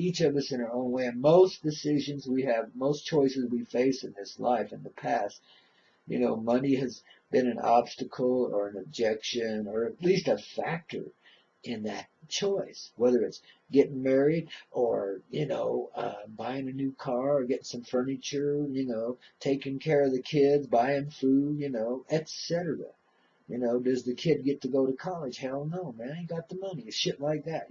each of us in our own way. And most decisions we have, most choices we face in this life, in the past, money has been an obstacle or an objection or at least a factor in that choice, whether it's getting married or, buying a new car or getting some furniture, taking care of the kids, buying food, etc. Does the kid get to go to college? Hell no, man. He got the money. Shit like that.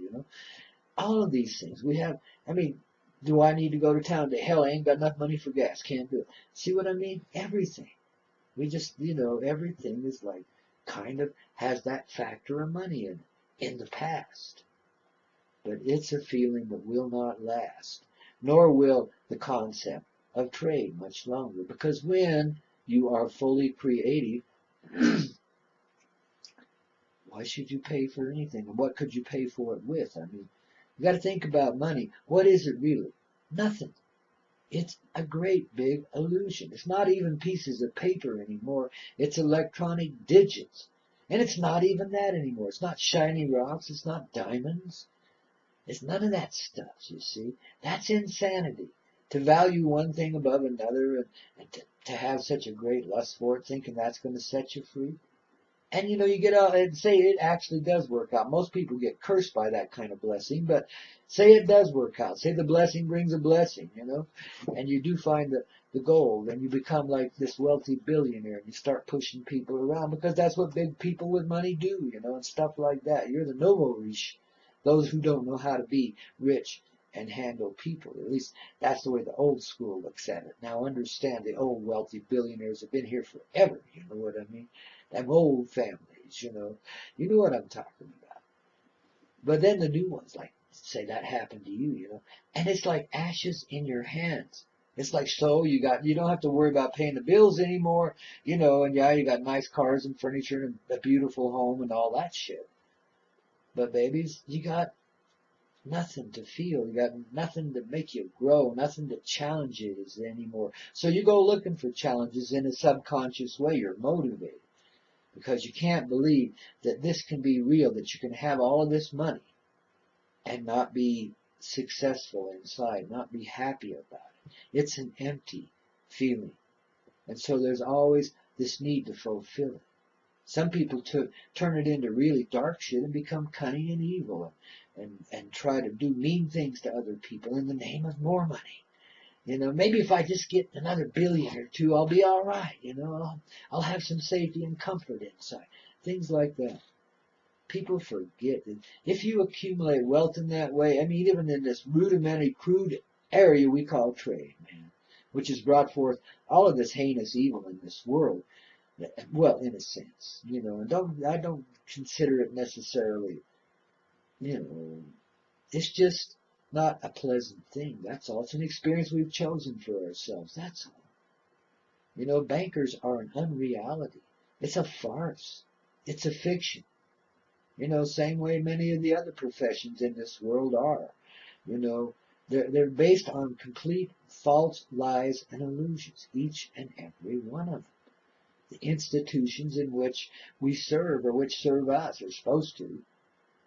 All of these things we have. I mean, do I need to go to town today? Hell, I ain't got enough money for gas. Can't do it. See what I mean? Everything. We just, everything is like kind of has that factor of money in the past. But it's a feeling that will not last, nor will the concept of trade much longer. Because when you are fully creative, why should you pay for anything? And what could you pay for it with? I mean, you got to think about money. What is it really? Nothing. It's a great big illusion. It's not even pieces of paper anymore. It's electronic digits. And it's not even that anymore. It's not shiny rocks. It's not diamonds. It's none of that stuff, you see. That's insanity. To value one thing above another and to have such a great lust for it, thinking that's going to set you free. And you get out and say it actually does work out. Most people get cursed by that kind of blessing, but say it does work out. Say the blessing brings a blessing, and you do find the gold and you become like this wealthy billionaire and you start pushing people around because that's what big people with money do, and stuff like that. You're the noble rich, those who don't know how to be rich and handle people. At least that's the way the old school looks at it. Now understand, the old wealthy billionaires have been here forever, you know what I mean? Them old families, you know what I'm talking about. But then the new ones, like, say that happened to you, and it's like ashes in your hands. It's like, so you don't have to worry about paying the bills anymore, and yeah, you got nice cars and furniture and a beautiful home and all that shit. But babies, you got nothing to feel. You got nothing to make you grow, nothing to challenge it anymore. So you go looking for challenges in a subconscious way. You're motivated because you can't believe that this can be real, that you can have all of this money and not be successful inside, not be happy about it. It's an empty feeling. And so there's always this need to fulfill it. Some people turn it into really dark shit and become cunning and evil and try to do mean things to other people in the name of more money. Maybe if I just get another billion or two, I'll be all right. I'll have some safety and comfort inside. Things like that. People forget that if you accumulate wealth in that way, I mean, even in this rudimentary, crude area we call trade, man, which has brought forth all of this heinous evil in this world. Well, in a sense, and I don't consider it necessarily, it's just not a pleasant thing. That's all. It's an experience we've chosen for ourselves. That's all. Bankers are an unreality. It's a farce. It's a fiction. Same way many of the other professions in this world are. They're based on complete false lies and illusions, each and every one of them. The institutions in which we serve or which serve us are supposed to.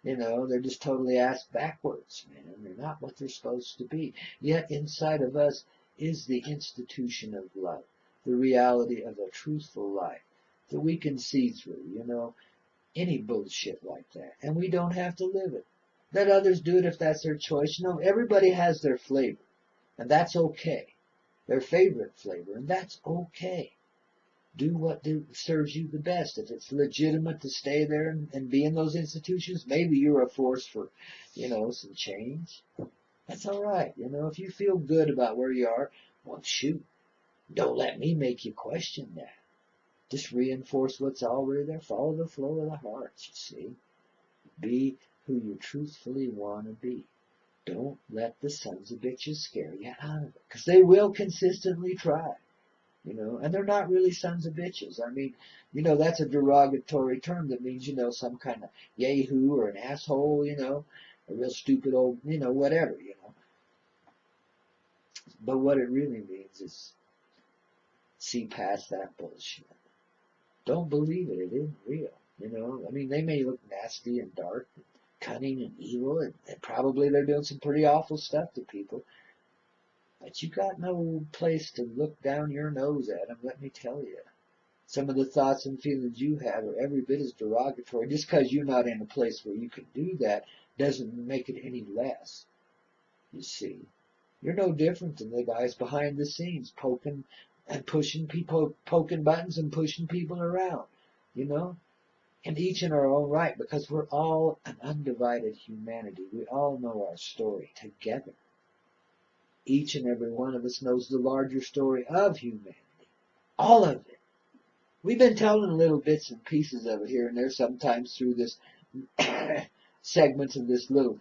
They're just totally ass backwards, man. They're not what they're supposed to be. Yet inside of us is the institution of love, the reality of a truthful life that we can see through, any bullshit like that. And we don't have to live it. Let others do it if that's their choice. Everybody has their flavor, and that's okay. Their favorite flavor, and that's okay. Do what serves you the best. If it's legitimate to stay there and be in those institutions, maybe you're a force for, some change. That's all right. If you feel good about where you are, well, shoot. Don't let me make you question that. Just reinforce what's already there. Follow the flow of the heart, you see. Be who you truthfully want to be. Don't let the sons of bitches scare you out of it. Because they will consistently try. And they're not really sons of bitches. I mean, that's a derogatory term that means, some kind of yahoo or an asshole, a real stupid old, whatever, But what it really means is see past that bullshit. Don't believe it. It isn't real, I mean, they may look nasty and dark, cunning and evil, and probably they're doing some pretty awful stuff to people. But you got no place to look down your nose at them, let me tell you. Some of the thoughts and feelings you have are every bit as derogatory. Just because you're not in a place where you can do that doesn't make it any less, you see. You're no different than the guys behind the scenes poking and pushing people, poking buttons and pushing people around, you know. And each in our own right, because we're all an undivided humanity. We all know our story together. Each and every one of us knows the larger story of humanity. All of it. We've been telling little bits and pieces of it here and there, sometimes through this segments of this little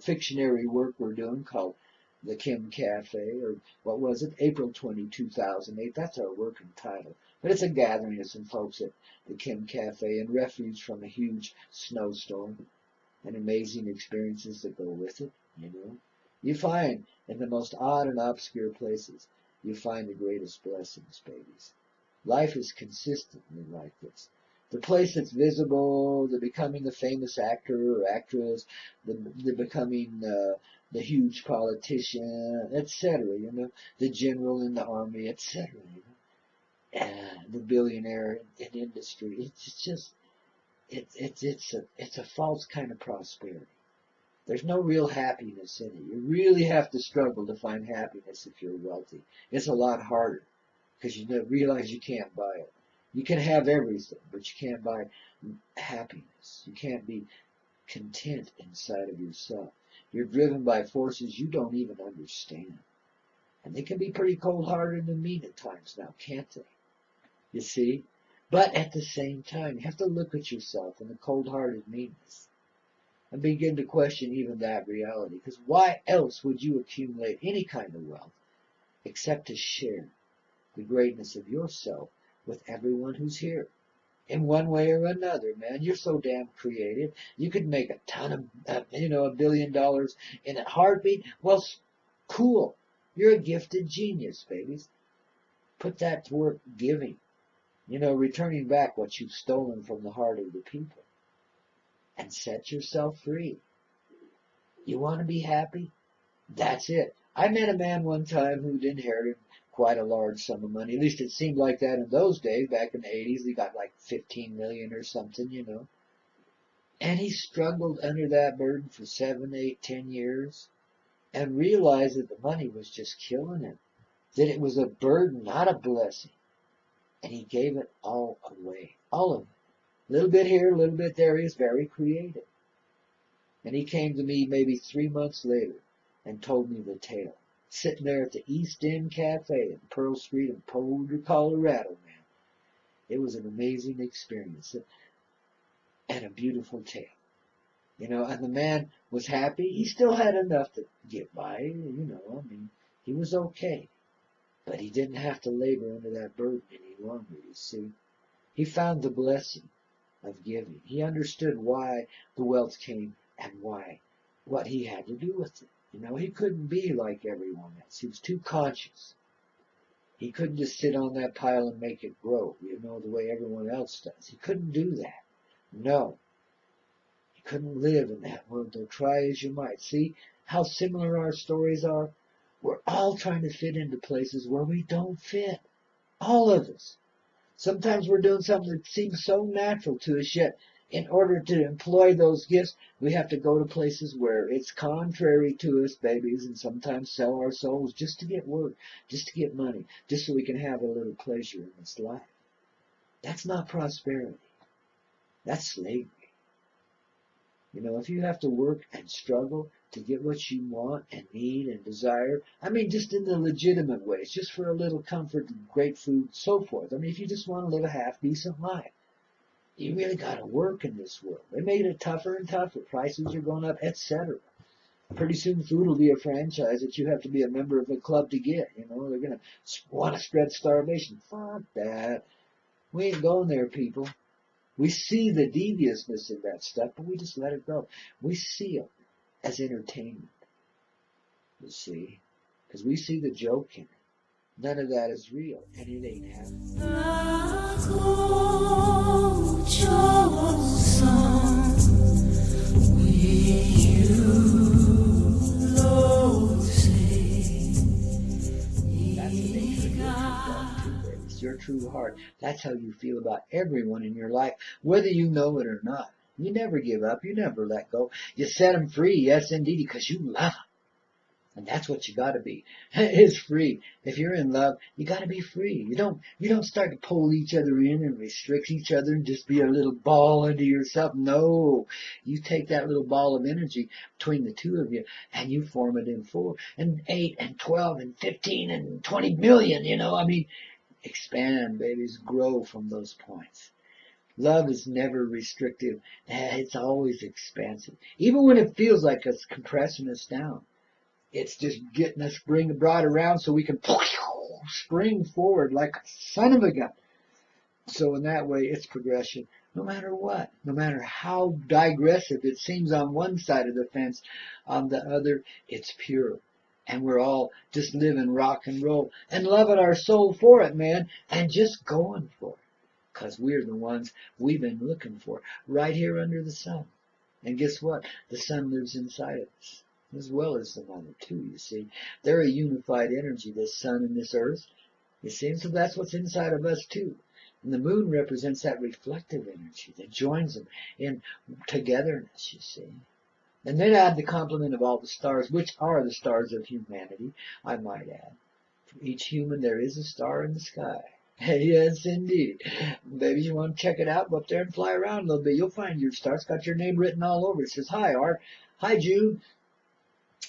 fictionary work we're doing called the Kim Cafe, or what was it, April 20, 2008. That's our working title. But it's a gathering of some folks at the Kim Cafe in refuge from a huge snowstorm and amazing experiences that go with it, you know. You find in the most odd and obscure places, you find the greatest blessings, babies. Life is consistently like this. The place that's visible, the becoming the famous actor or actress, the becoming the huge politician, etc., you know, the general in the army, etc., you know, the billionaire in industry. It's just, it's a false kind of prosperity. There's no real happiness in it. You really have to struggle to find happiness if you're wealthy. It's a lot harder because you realize you can't buy it. You can have everything, but you can't buy happiness. You can't be content inside of yourself. You're driven by forces you don't even understand. And they can be pretty cold-hearted and mean at times now, can't they? You see? But at the same time, you have to look at yourself and the cold-hearted meanness and begin to question even that reality. Because why else would you accumulate any kind of wealth except to share the greatness of yourself with everyone who's here? In one way or another, man, you're so damn creative. You could make a ton of, $1 billion in a heartbeat. Well, cool. You're a gifted genius, babies. Put that to work giving. Returning back what you've stolen from the heart of the people. And set yourself free. You want to be happy? That's it. I met a man one time who'd inherited quite a large sum of money. At least it seemed like that in those days. Back in the 80s, he got like 15 million or something, And he struggled under that burden for 7, 8, 10 years and realized that the money was just killing him. That it was a burden, not a blessing. And he gave it all away. All of it. A little bit here, a little bit there. He was very creative. And he came to me maybe 3 months later and told me the tale. Sitting there at the East End Cafe in Pearl Street in Boulder, Colorado, man. It was an amazing experience and a beautiful tale. And the man was happy. He still had enough to get by, he was okay. But he didn't have to labor under that burden any longer, you see. He found the blessing of giving. He understood why the wealth came and what he had to do with it. He couldn't be like everyone else. He was too conscious. He couldn't just sit on that pile and make it grow, the way everyone else does. He couldn't do that. No. He couldn't live in that world, though try as you might. See how similar our stories are? We're all trying to fit into places where we don't fit. All of us. Sometimes we're doing something that seems so natural to us, yet in order to employ those gifts, we have to go to places where it's contrary to us, babies, and sometimes sell our souls just to get work, just to get money, just so we can have a little pleasure in this life. That's not prosperity. That's slavery. If you have to work and struggle to get what you want and need and desire, just in the legitimate ways, just for a little comfort and great food and so forth. If you just want to live a half-decent life, you really got to work in this world. They made it tougher and tougher. Prices are going up, etc. Pretty soon food will be a franchise that you have to be a member of a club to get. They're going to want to spread starvation. Fuck that. We ain't going there, people. We see the deviousness in that stuff, but we just let it go. We see it as entertainment, you see, because we see the joke in it. None of that is real, and it ain't happening. We true heart. That's how you feel about everyone in your life, whether you know it or not. You never give up. You never let go. You set them free, yes indeed, because you love them. And that's what you gotta be. It's free. If you're in love, you gotta be free. You don't start to pull each other in and restrict each other and just be a little ball into yourself. No. You take that little ball of energy between the two of you and you form it in 4 and 8 and 12 and 15 and 20 million, I mean, expand, babies, grow from those points. Love is never restrictive. It's always expansive. Even when it feels like it's compressing us down. It's just getting us brought around so we can spring forward like a son of a gun. So in that way, it's progression no matter what, no matter how digressive it seems on one side of the fence, on the other, it's pure. And we're all just living rock and roll and loving our soul for it, man, and just going for it. Because we're the ones we've been looking for right here under the sun. And guess what? The sun lives inside of us, as well as the mother too, you see. They're a unified energy, this sun and this earth. You see, so that's what's inside of us too. And the moon represents that reflective energy that joins them in togetherness, you see. And then add the complement of all the stars, which are the stars of humanity, I might add. For each human there is a star in the sky. Yes, indeed. Baby, you want to check it out? Go up there and fly around a little bit. You'll find your star. It's got your name written all over. It says, hi, Art. Hi, Jude.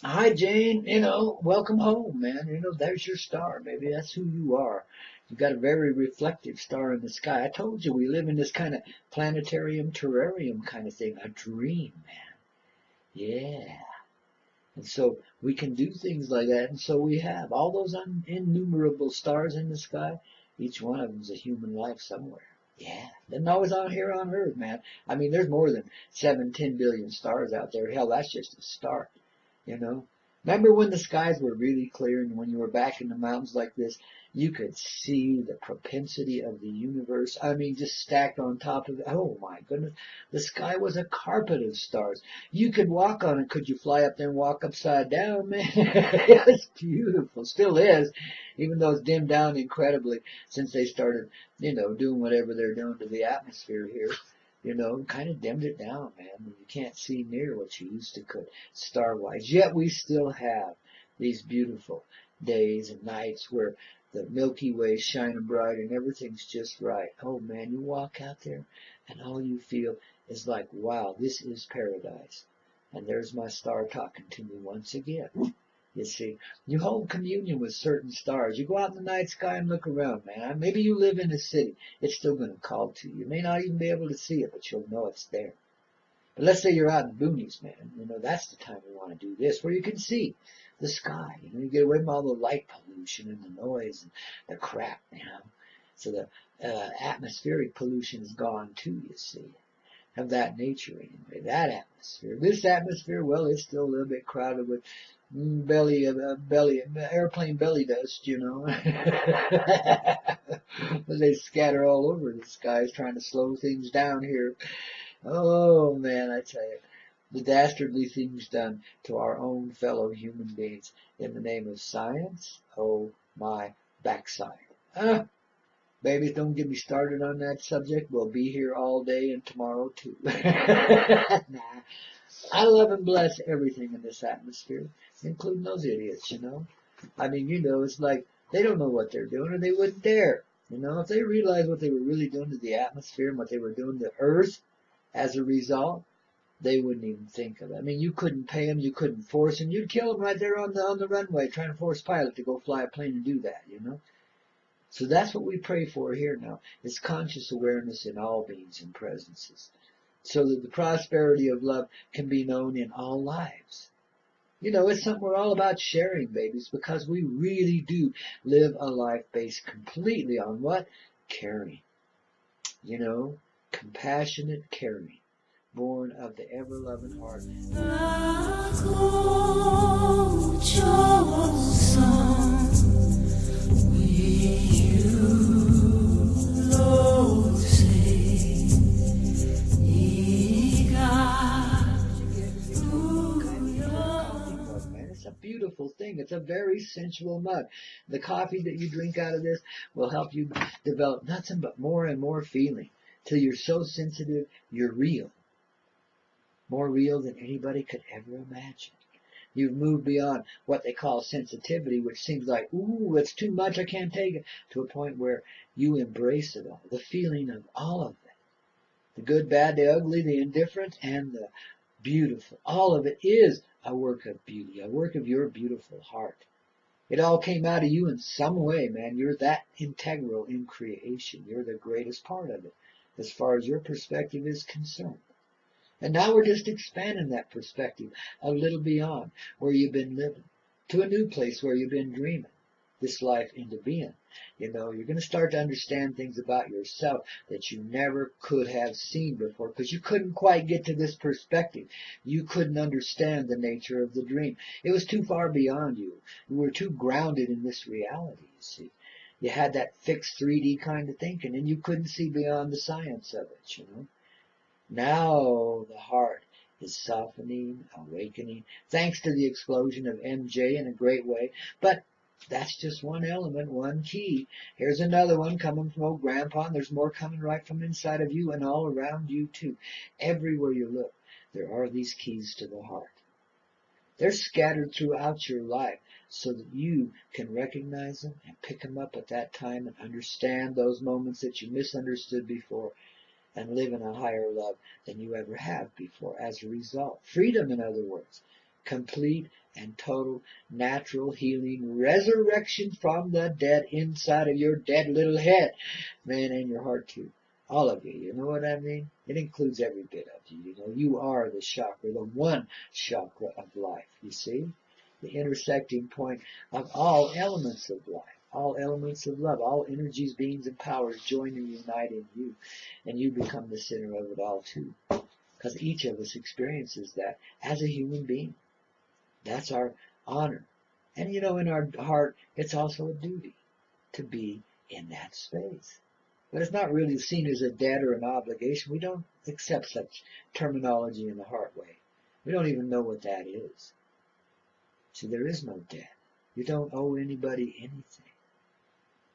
Hi, Jane. Welcome home, man. There's your star, baby. That's who you are. You've got a very reflective star in the sky. I told you we live in this kind of planetarium, terrarium kind of thing. A dream, man. Yeah. And so we can do things like that. And so we have all those innumerable stars in the sky. Each one of them is a human life somewhere. Yeah. They're always on here on Earth, man. I mean, there's more than 7-10 billion stars out there. Hell, that's just a start. Remember when the skies were really clear and when you were back in the mountains like this, you could see the propensity of the universe. I mean, just stacked on top of it. Oh my goodness. The sky was a carpet of stars. You could walk on it. Could you fly up there and walk upside down, man? It's beautiful. Still is, even though it's dimmed down incredibly since they started, doing whatever they're doing to the atmosphere here. Kind of dimmed it down, man. You can't see near what you used to could, star-wise. Yet we still have these beautiful days and nights where the Milky Way is shining bright and everything's just right. Oh, man, you walk out there and all you feel is like, wow, this is paradise. And there's my star talking to me once again. You see, you hold communion with certain stars. You go out in the night sky and look around, man. Maybe you live in a city. It's still going to call to you. You may not even be able to see it, but you'll know it's there. But let's say you're out in the boonies, man. That's the time you want to do this, where you can see the sky. You get away from all the light pollution and the noise and the crap, So the atmospheric pollution is gone too, you see. Of that nature, anyway. That atmosphere. This atmosphere, well, it's still a little bit crowded with airplane belly dust, They scatter all over the skies trying to slow things down here. Oh, man, I tell you. The dastardly things done to our own fellow human beings in the name of science. Oh, my backside. Babies, don't get me started on that subject. We'll be here all day and tomorrow, too. Nah. I love and bless everything in this atmosphere, including those idiots, I mean, it's like they don't know what they're doing or they wouldn't dare. If they realized what they were really doing to the atmosphere and what they were doing to Earth as a result, they wouldn't even think of it. I mean, you couldn't pay them, you couldn't force them. You'd kill them right there on the runway trying to force a pilot to go fly a plane and do that, So that's what we pray for here now, is conscious awareness in all beings and presences, so that the prosperity of love can be known in all lives. It's something we're all about sharing, babies, because we really do live a life based completely on what? Caring. Compassionate caring, born of the ever-loving heart. It's a beautiful thing. It's a very sensual mug. The coffee that you drink out of this will help you develop nothing but more and more feeling till you're so sensitive, you're real. More real than anybody could ever imagine. You've moved beyond what they call sensitivity, which seems like, ooh, it's too much, I can't take it, to a point where you embrace it all, the feeling of all of it. The good, bad, the ugly, the indifferent, and the beautiful. All of it is a work of beauty, a work of your beautiful heart. It all came out of you in some way, man. You're that integral in creation. You're the greatest part of it, as far as your perspective is concerned. And now we're just expanding that perspective a little beyond where you've been living, to a new place where you've been dreaming this life into being. You know, you're going to start to understand things about yourself that you never could have seen before, because you couldn't quite get to this perspective. You couldn't understand the nature of the dream. It was too far beyond you. You were too grounded in this reality, you see. You had that fixed 3D kind of thinking, and you couldn't see beyond the science of it, you know. Now the heart is softening, awakening, thanks to the explosion of MJ in a great way. But that's just one element, one key. Here's another one coming from old Grandpa, and there's more coming right from inside of you and all around you too. Everywhere you look, there are these keys to the heart. They're scattered throughout your life so that you can recognize them and pick them up at that time and understand those moments that you misunderstood before, and live in a higher love than you ever have before as a result. Freedom, in other words. Complete and total natural healing, resurrection from the dead inside of your dead little head. Man, and your heart too. All of you, you know what I mean? It includes every bit of you. You know, you are the chakra, the one chakra of life, you see? The intersecting point of all elements of life. All elements of love, all energies, beings, and powers join and unite in you. And you become the center of it all too. Because each of us experiences that as a human being. That's our honor. And you know, in our heart, it's also a duty to be in that space. But it's not really seen as a debt or an obligation. We don't accept such terminology in the heart way. We don't even know what that is. See, there is no debt. You don't owe anybody anything.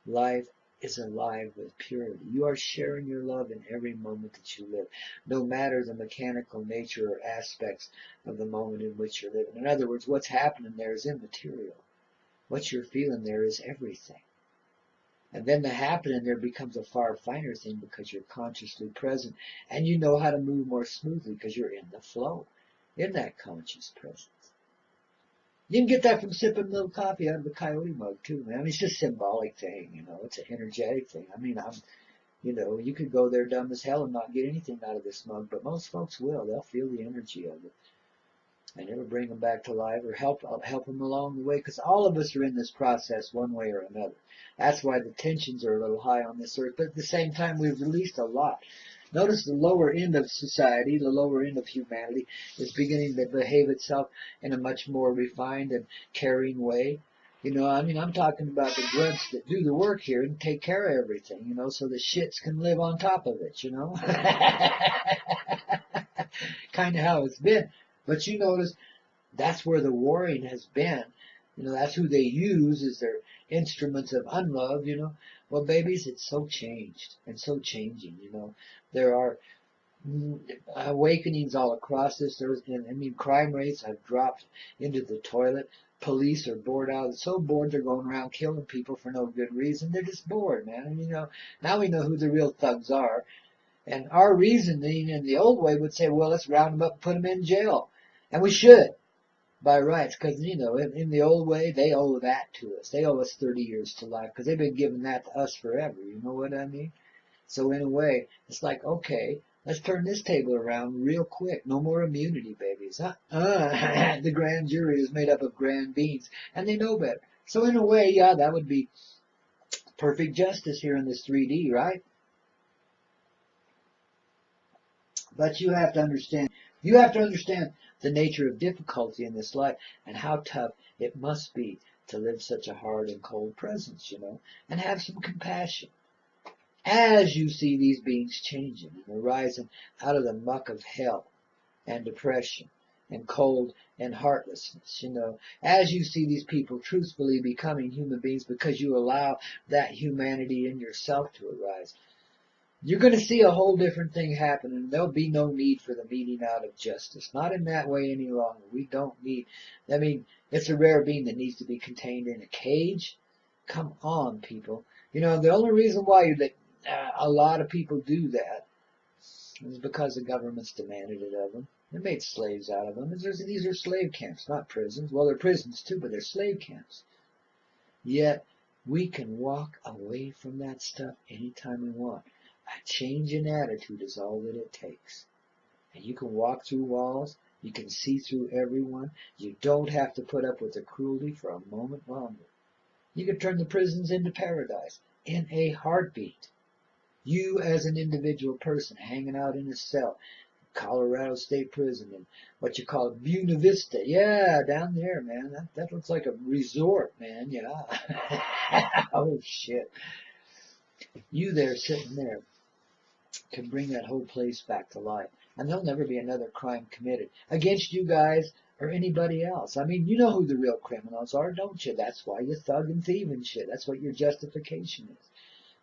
Life is alive with purity. You are sharing your love in every moment that you live, no matter the mechanical nature or aspects of the moment in which you're living. In other words, what's happening there is immaterial. What you're feeling there is everything. And then the happening there becomes a far finer thing because you're consciously present and you know how to move more smoothly because you're in the flow, in that conscious presence. You can get that from sipping a little coffee out of the Coyote mug too, man. I mean, it's just a symbolic thing, you know. It's an energetic thing. I mean, you know, you could go there dumb as hell and not get anything out of this mug, but most folks will. They'll feel the energy of it. And it'll bring them back to life or help them along the way, because all of us are in this process one way or another. That's why the tensions are a little high on this earth, but at the same time, we've released a lot. Notice the lower end of society, the lower end of humanity, is beginning to behave itself in a much more refined and caring way. You know, I mean, I'm talking about the grunts that do the work here and take care of everything, you know, so the shits can live on top of it, you know. Kind of how it's been. But you notice that's where the warring has been. You know, that's who they use as their instruments of unlove, you know. Well, babies, it's so changed and so changing, you know. There are awakenings all across this earth. And I mean, crime rates have dropped into the toilet. Police are bored out. So bored they're going around killing people for no good reason. They're just bored, man. And, you know, now we know who the real thugs are. And our reasoning in the old way would say, well, let's round them up and put them in jail. And we should, by rights, because, you know, in the old way, they owe that to us. They owe us 30 years to life because they've been giving that to us forever. You know what I mean? So in a way, it's like, okay, let's turn this table around real quick. No more immunity, babies. The grand jury is made up of grand beings, and they know better. So in a way, yeah, that would be perfect justice here in this 3D, right? But you have to understand the nature of difficulty in this life and how tough it must be to live such a hard and cold presence, you know, and have some compassion. As you see these beings changing and arising out of the muck of hell and depression and cold and heartlessness. As you see these people truthfully becoming human beings because you allow that humanity in yourself to arise, you're going to see a whole different thing happen, and there'll be no need for the meting out of justice. Not in that way any longer. We don't need, it's a rare being that needs to be contained in a cage. Come on, people. The only reason why a lot of people do that is because the governments demanded it of them. They made slaves out of them. These are slave camps, not prisons. Well, they're prisons too, but they're slave camps. Yet, we can walk away from that stuff anytime we want. A change in attitude is all that it takes. And you can walk through walls. You can see through everyone. You don't have to put up with the cruelty for a moment longer. You can turn the prisons into paradise in a heartbeat. You as an individual person hanging out in a cell, Colorado State Prison, and what you call it, Buena Vista. Yeah, down there, man. That looks like a resort, man. Yeah. Oh, shit. You there sitting there can bring that whole place back to life. And there'll never be another crime committed against you guys or anybody else. You know who the real criminals are, don't you? That's why you thug and thieve and shit. That's what your justification is.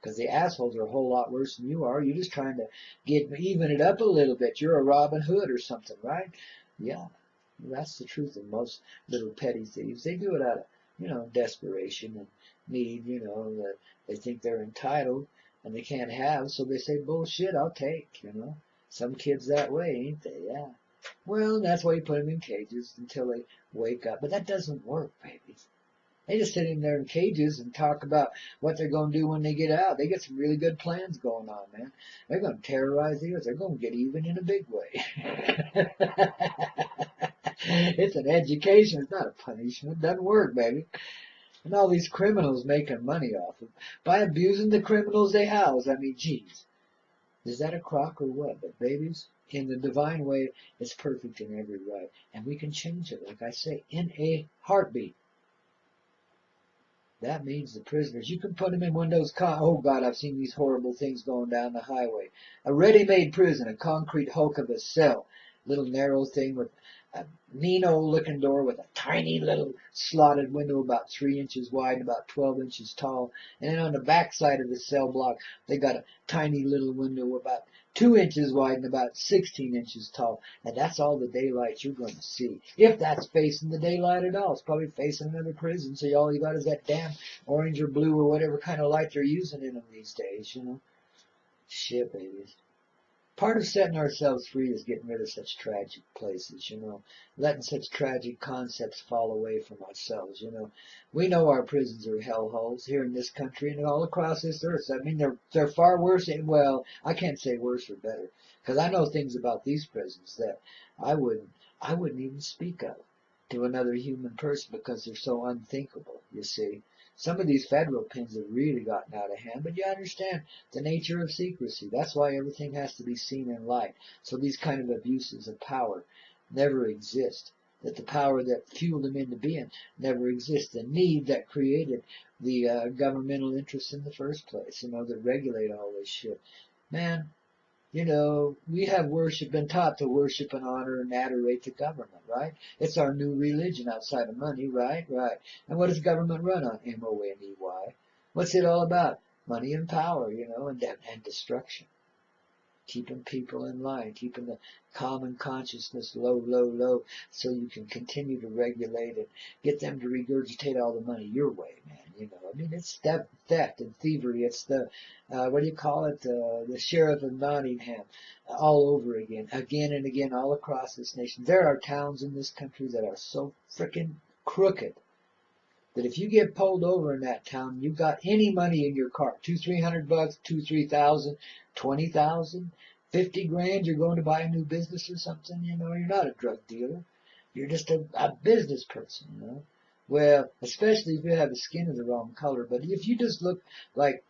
Because the assholes are a whole lot worse than you are. You're just trying to even it up a little bit. You're a Robin Hood or something, right? Yeah. That's the truth of most little petty thieves. They do it out of, desperation and need, that they think they're entitled and they can't have, so they say, bullshit, I'll take, Some kids that way, ain't they? Yeah. Well, that's why you put them in cages until they wake up. But that doesn't work, baby. They just sit in there in cages and talk about what they're going to do when they get out. They get some really good plans going on, man. They're going to terrorize the earth. They're going to get even in a big way. It's an education. It's not a punishment. It doesn't work, baby. And all these criminals making money off of by abusing the criminals they house. Geez. Is that a crock or what? But babies, in the divine way, it's perfect in every right. And we can change it, like I say, in a heartbeat. That means the prisoners, you can put them in one of those, oh God, I've seen these horrible things going down the highway. A ready-made prison, a concrete hulk of a cell, little narrow thing with a mean old looking door with a tiny little slotted window about 3 inches wide and about 12 inches tall. And then on the back side of the cell block, they got a tiny little window about 2 inches wide and about 16 inches tall. And that's all the daylight you're going to see. If that's facing the daylight at all, it's probably facing another prison. So all you got is that damn orange or blue or whatever kind of light they're using in them these days, Shit, babies. Part of setting ourselves free is getting rid of such tragic places, letting such tragic concepts fall away from ourselves, We know our prisons are hellholes here in this country and all across this earth. They're far worse. Well, I can't say worse or better, because I know things about these prisons that I wouldn't even speak of to another human person because they're so unthinkable, you see. Some of these federal pens have really gotten out of hand, but you understand the nature of secrecy. That's why everything has to be seen in light. So these kind of abuses of power never exist. That the power that fueled them into being never exists. The need that created the governmental interests in the first place, that regulate all this shit. Man, we have been taught to worship and honor and adorate the government, right? It's our new religion outside of money, right? Right. And what does government run on? M-O-N-E-Y. What's it all about? Money and power, and destruction. Keeping people in line, keeping the common consciousness low, low, low, so you can continue to regulate it, get them to regurgitate all the money your way, man. It's theft and thievery. It's the, the sheriff of Nottingham all over again and again, all across this nation. There are towns in this country that are so frickin' crooked that if you get pulled over in that town, you got any money in your car, $200-300, $2,000-3,000, 20,000, 50 grand, you're going to buy a new business or something, you're not a drug dealer. You're just a business person, Well, especially if you have the skin of the wrong color. But if you just look like,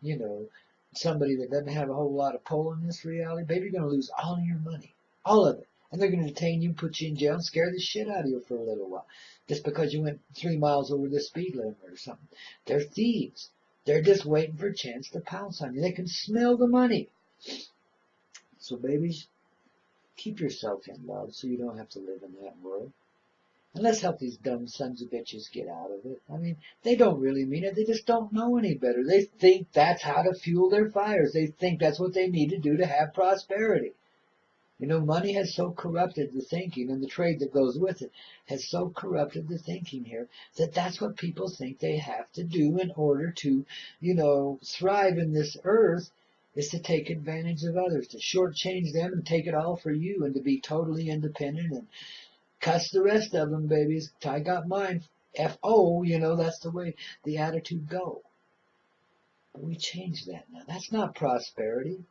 somebody that doesn't have a whole lot of pull in this reality, baby, you're going to lose all of your money. All of it. And they're going to detain you, put you in jail, and scare the shit out of you for a little while. Just because you went 3 miles over the speed limit or something. They're thieves. They're just waiting for a chance to pounce on you. They can smell the money. So babies, keep yourself in love so you don't have to live in that world. And let's help these dumb sons of bitches get out of it. I mean, they don't really mean it. They just don't know any better. They think that's how to fuel their fires. They think that's what they need to do to have prosperity. You know, money has so corrupted the thinking, and the trade that goes with it has so corrupted the thinking here, that that's what people think they have to do in order to, you know, thrive in this earth, is to take advantage of others, to shortchange them and take it all for you, and to be totally independent and cuss the rest of them, babies. I got mine. F-O, you know, that's the way the attitude go. But we change that now. That's not prosperity.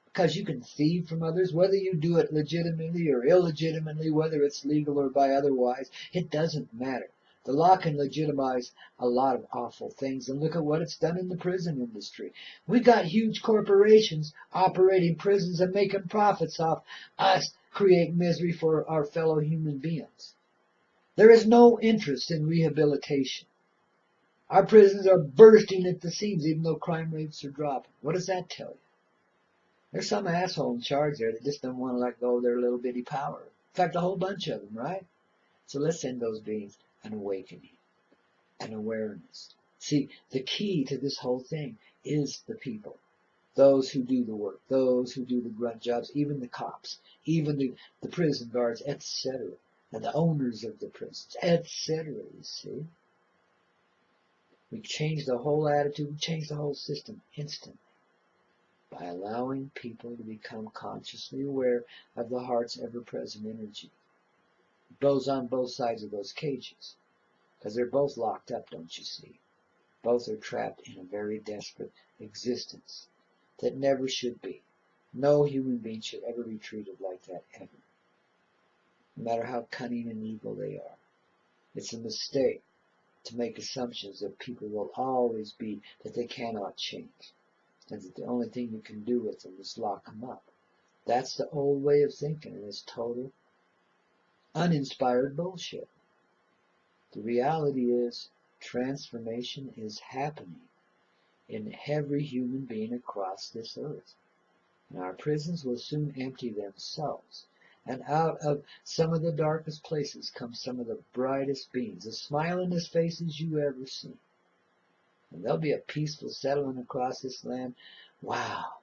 Because you can thieve from others, whether you do it legitimately or illegitimately, whether it's legal or by otherwise, it doesn't matter. The law can legitimize a lot of awful things, and look at what it's done in the prison industry. We got huge corporations operating prisons and making profits off us, create misery for our fellow human beings. There is no interest in rehabilitation. Our prisons are bursting at the seams, even though crime rates are dropping. What does that tell you? There's some asshole in charge there that just don't want to let go of their little bitty power. In fact, a whole bunch of them, right? So let's send those beings an awakening, an awareness. See, the key to this whole thing is the people. Those who do the work, those who do the grunt jobs, even the cops, even the prison guards, etc. And the owners of the prisons, etc. You see? We change the whole attitude, we change the whole system instantly, by allowing people to become consciously aware of the heart's ever-present energy. It goes on both sides of those cages, because they're both locked up, don't you see? Both are trapped in a very desperate existence that never should be. No human being should ever be treated like that, ever. No matter how cunning and evil they are. It's a mistake to make assumptions that people will always be, that they cannot change. And that the only thing you can do with them is lock them up. That's the old way of thinking, and it's total uninspired bullshit. The reality is, transformation is happening in every human being across this earth. And our prisons will soon empty themselves. And out of some of the darkest places come some of the brightest beings, the smilingest faces you ever seen. And there'll be a peaceful settlement across this land. Wow.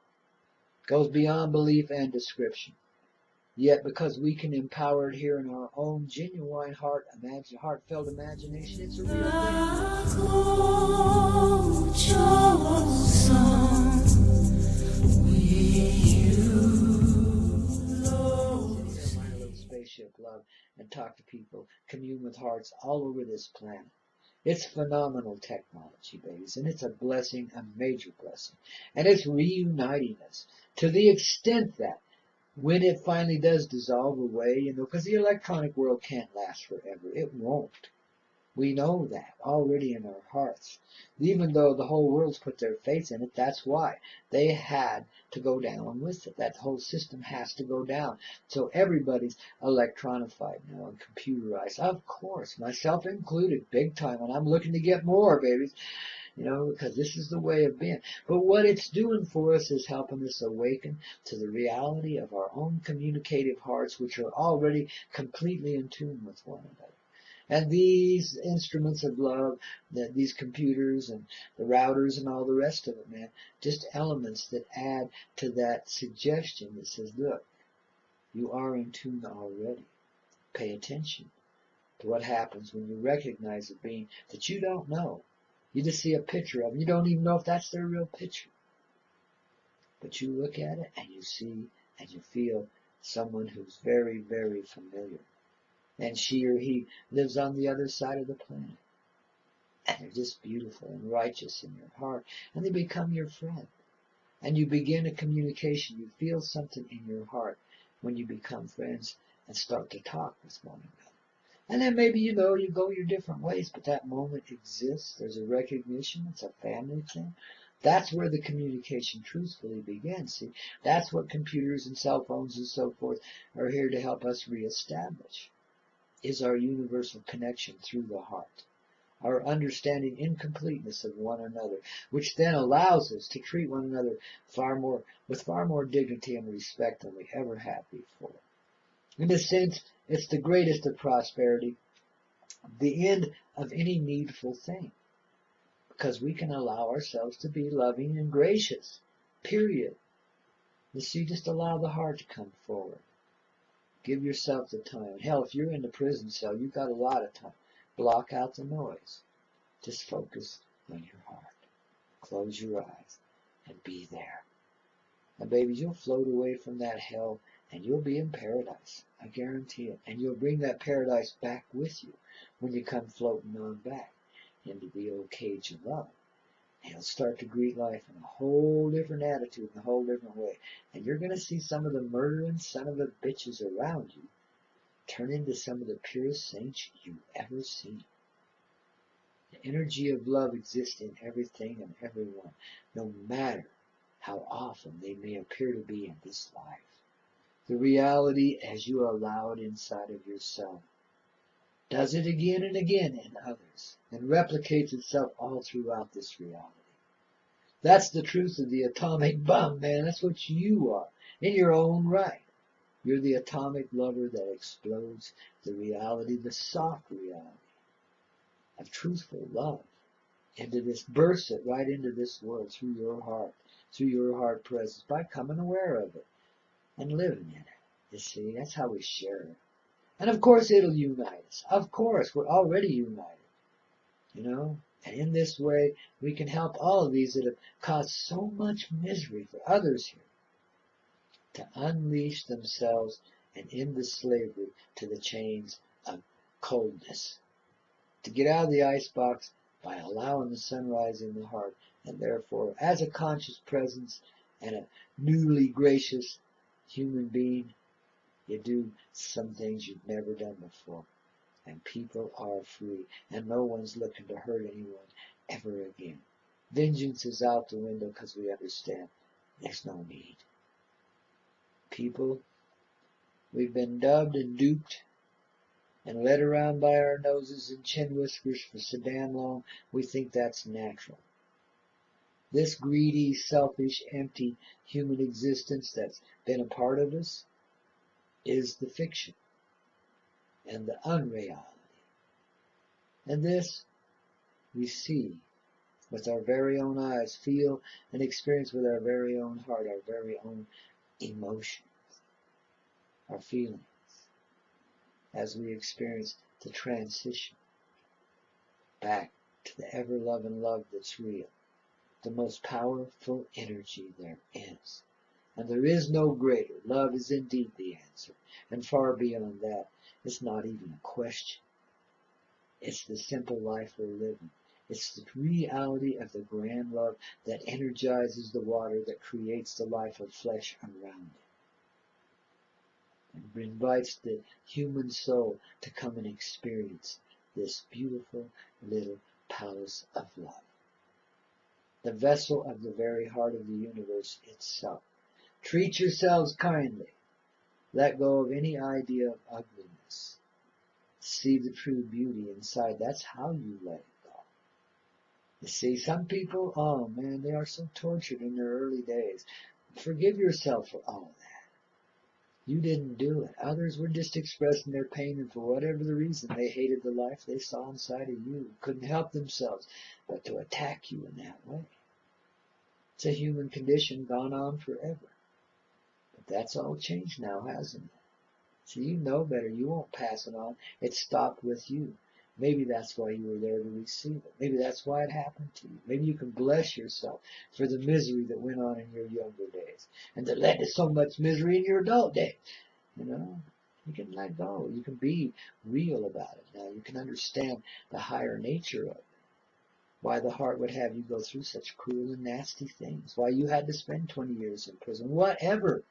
Goes beyond belief and description. Yet because we can empower it here in our own genuine heartfelt imagination, it's a real thing. My little spaceship love and talk to people, commune with hearts all over this planet. It's phenomenal technology, babies, and it's a blessing, a major blessing. And it's reuniting us to the extent that when it finally does dissolve away, you know, because the electronic world can't last forever. It won't. We know that already in our hearts. Even though the whole world's put their faith in it, that's why they had to go down with it. That whole system has to go down. So everybody's electronified now and computerized. Of course, myself included, big time. And I'm looking to get more, babies. You know, because this is the way of being. But what it's doing for us is helping us awaken to the reality of our own communicative hearts, which are already completely in tune with one another. And these instruments of love, these computers and the routers and all the rest of it, man, just elements that add to that suggestion that says, look, you are in tune already. Pay attention to what happens when you recognize a being that you don't know. You just see a picture of them. You don't even know if that's their real picture. But you look at it and you see and you feel someone who's very, very familiar. And she or he lives on the other side of the planet. And they're just beautiful and righteous in your heart. And they become your friend. And you begin a communication. You feel something in your heart when you become friends and start to talk with one another. And then maybe, you know, you go your different ways, but that moment exists. There's a recognition. It's a family thing. That's where the communication truthfully begins. See, that's what computers and cell phones and so forth are here to help us reestablish. Is our universal connection through the heart, our understanding incompleteness of one another, which then allows us to treat one another with far more dignity and respect than we ever have before. In a sense, it's the greatest of prosperity, the end of any needful thing, because we can allow ourselves to be loving and gracious, period. You see, just allow the heart to come forward. Give yourself the time. Hell, if you're in the prison cell, you've got a lot of time. Block out the noise. Just focus on your heart. Close your eyes and be there. And babies, you'll float away from that hell and you'll be in paradise. I guarantee it. And you'll bring that paradise back with you when you come floating on back into the old cage of love. And you'll start to greet life in a whole different attitude, in a whole different way. And you're going to see some of the murdering son of a bitches around you turn into some of the purest saints you've ever seen. The energy of love exists in everything and everyone, no matter how often they may appear to be in this life. The reality, as you allow it inside of yourself, does it again and again in others, and replicates itself all throughout this reality. That's the truth of the atomic bomb, man. That's what you are, in your own right. You're the atomic lover that explodes the reality, the soft reality of truthful love into this, bursts it right into this world through your heart presence, by coming aware of it and living in it. You see, that's how we share it. And of course it'll unite us. Of course, we're already united. You know? And in this way, we can help all of these that have caused so much misery for others here to unleash themselves and end the slavery to the chains of coldness. To get out of the icebox by allowing the sunrise in the heart, and therefore, as a conscious presence and a newly gracious human being, you do some things you've never done before. And people are free, and no one's looking to hurt anyone ever again. Vengeance is out the window because we understand there's no need. People, we've been dubbed and duped and led around by our noses and chin whiskers for so damn long, we think that's natural. This greedy, selfish, empty human existence that's been a part of us is the fiction and the unreality. And this we see with our very own eyes, feel and experience with our very own heart, our very own emotions, our feelings, as we experience the transition back to the ever-loving love that's real, the most powerful energy there is. And there is no greater. Love is indeed the answer. And far beyond that, it's not even a question. It's the simple life we're living. It's the reality of the grand love that energizes the water that creates the life of flesh around it. And invites the human soul to come and experience this beautiful little palace of love. The vessel of the very heart of the universe itself. Treat yourselves kindly. Let go of any idea of ugliness. See the true beauty inside. That's how you let it go. You see, some people, oh man, they are so tortured in their early days. Forgive yourself for all of that. You didn't do it. Others were just expressing their pain, and for whatever the reason, they hated the life they saw inside of you. Couldn't help themselves but to attack you in that way. It's a human condition gone on forever. But that's all changed now, hasn't it? So you know better. You won't pass it on. It stopped with you. Maybe that's why you were there to receive it. Maybe that's why it happened to you. Maybe you can bless yourself for the misery that went on in your younger days and that led to so much misery in your adult days. You know, you can let go. You can be real about it now. You can understand the higher nature of it. Why the heart would have you go through such cruel and nasty things. Why you had to spend 20 years in prison. Whatever.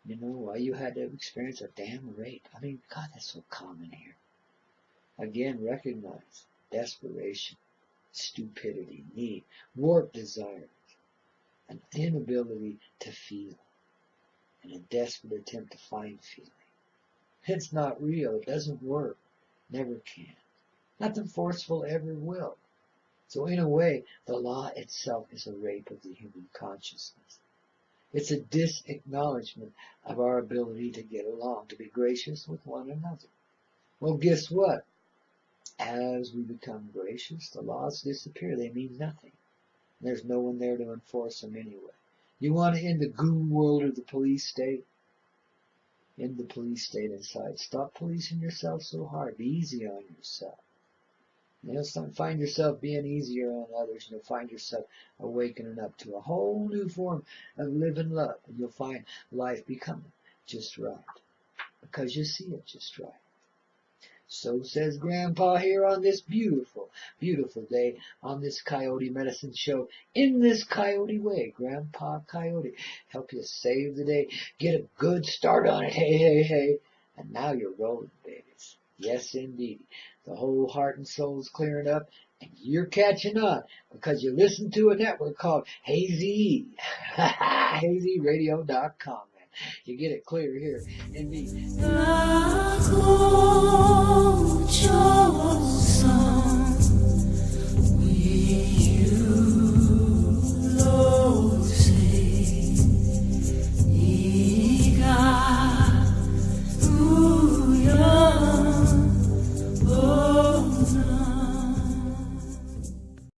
You know, why you had to experience a damn rape. I mean, God, that's so common here. Again, recognize desperation, stupidity, need, warped desires, an inability to feel, and a desperate attempt to find feeling. It's not real. It doesn't work. Never can. Nothing forceful ever will. So in a way, the law itself is a rape of the human consciousness. It's a disacknowledgement of our ability to get along, to be gracious with one another. Well, guess what? As we become gracious, the laws disappear. They mean nothing. There's no one there to enforce them anyway. You want to end the goon world of the police state? End the police state inside. Stop policing yourself so hard. Be easy on yourself. You'll find yourself being easier on others. You'll find yourself awakening up to a whole new form of living love. And you'll find life becoming just right. Because you see it just right. So says Grandpa here on this beautiful, beautiful day on this Coyote Medicine Show. In this Coyote way, Grandpa Coyote help you save the day. Get a good start on it. Hey, hey, hey. And now you're rolling, babies. Yes, indeed. The whole heart and soul is clearing up, and you're catching on because you listen to a network called Hazy. HazyRadio.com. You get it clear here in me.